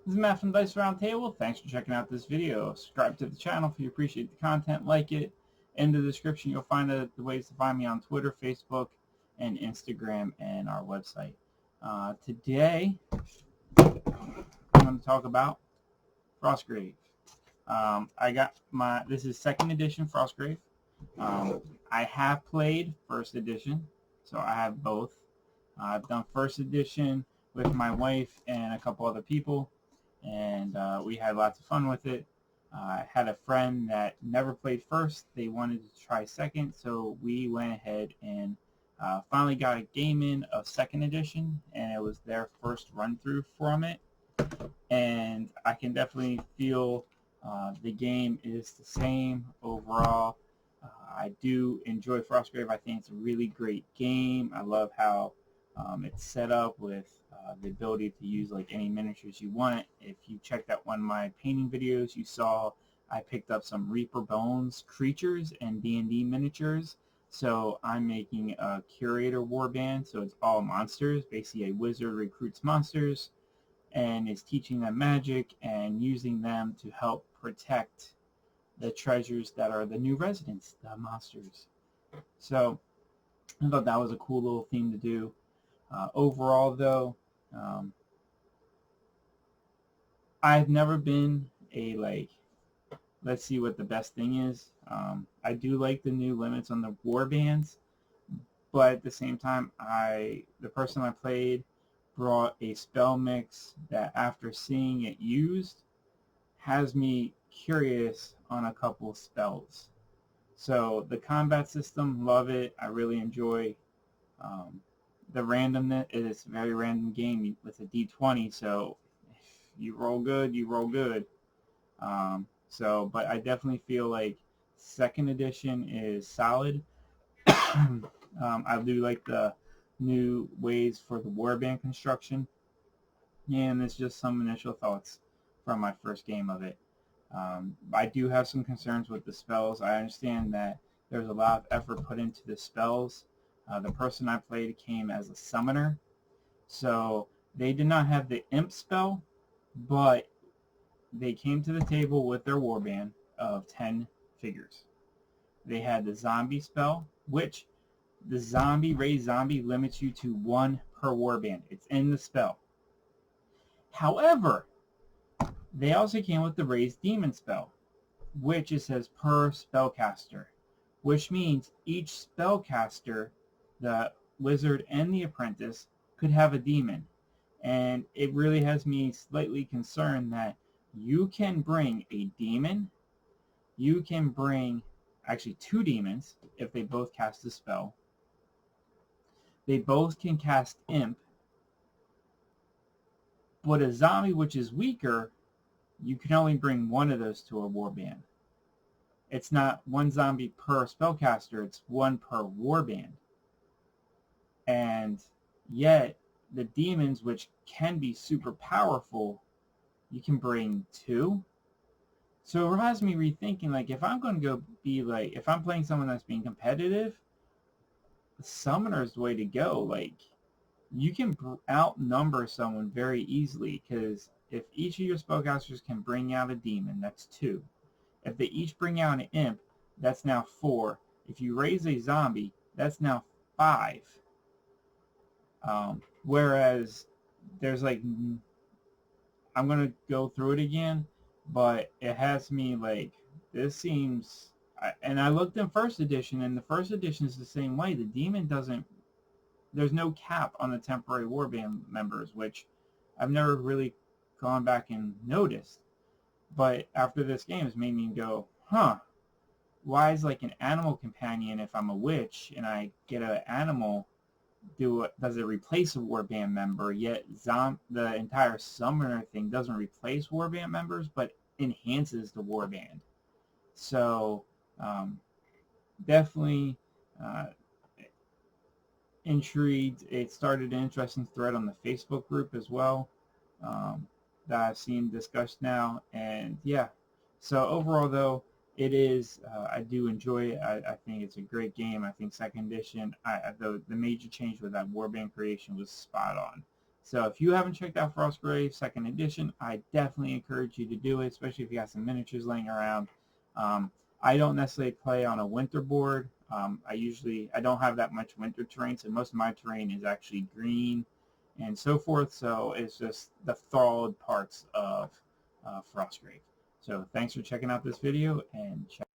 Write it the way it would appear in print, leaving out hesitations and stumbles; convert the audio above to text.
This is Matt from Dice Roundtable. Thanks for checking out this video. Subscribe to the channel if you appreciate the content, like it. In the description, you'll find the ways to find me on Twitter, Facebook, and Instagram, and our website. Today, I'm going to talk about Frostgrave. This is second edition Frostgrave. I have played first edition, so I have both. I've done first edition with my wife and a couple other people, and we had lots of fun with it. I had a friend that never played first. They wanted to try second, so we went ahead and finally got a game in of second edition, and it was their first run through from it. And I can definitely feel the game is the same overall. I do enjoy Frostgrave. I think it's a really great game. I love how it's set up with the ability to use like any miniatures you want. If you checked out one of my painting videos, you saw I picked up some Reaper Bones creatures and D&D miniatures. So I'm making a curator warband, so it's all monsters. Basically a wizard recruits monsters and is teaching them magic and using them to help protect the treasures that are the new residents, the monsters. So I thought that was a cool little thing to do. Overall, though, I've never been a let's see what the best thing is. I do like the new limits on the war bands, but at the same time, the person I played brought a spell mix that, after seeing it used, has me curious on a couple spells. So the combat system, love it. I really enjoy the randomness. It's a very random game with a d20, so if you roll good, you roll good. But I definitely feel like second edition is solid. I do like the new ways for the warband construction, and it's just some initial thoughts from my first game of it. I do have some concerns with the spells. I understand that there's a lot of effort put into the spells. The person I played came as a summoner, so they did not have the imp spell, but they came to the table with their warband of 10 figures. They had the zombie spell, which the raised zombie limits you to 1 per warband. It's in the spell. However, they also came with the raised demon spell, which it says per spellcaster, which means each spellcaster, the wizard and the apprentice, could have a demon. And it really has me slightly concerned that you can bring a demon, you can bring actually 2 demons if they both cast a spell. They both can cast imp, but a zombie, which is weaker, you can only bring 1 of those to a warband. It's not 1 zombie per spellcaster, it's 1 per warband. And yet, the demons, which can be super powerful, you can bring 2. So it has me rethinking, like, if I'm going to go be like, if I'm playing someone that's being competitive, the summoner is the way to go. Like, you can outnumber someone very easily, because if each of your spellcasters can bring out a demon, that's 2. If they each bring out an imp, that's now 4. If you raise a zombie, that's now 5. Whereas there's like, I'm going to go through it again, but it has me like, this seems, and I looked in first edition, and the first edition is the same way. The demon doesn't, there's no cap on the temporary warband members, which I've never really gone back and noticed. But after this game, it's made me go, huh, why is like an animal companion, if I'm a witch and I get an animal, does it replace a warband member? Yet the entire summoner thing doesn't replace warband members, but enhances the warband. So definitely intrigued. It started an interesting thread on the Facebook group as well, that I've seen discussed now. And yeah, so overall though, it is, I do enjoy it. I think it's a great game. I think second edition, the major change with that warband creation was spot on. So if you haven't checked out Frostgrave 2nd edition, I definitely encourage you to do it, especially if you got some miniatures laying around. I don't necessarily play on a winter board. I don't have that much winter terrain, so most of my terrain is actually green and so forth. So it's just the thawed parts of Frostgrave. So thanks for checking out this video, and check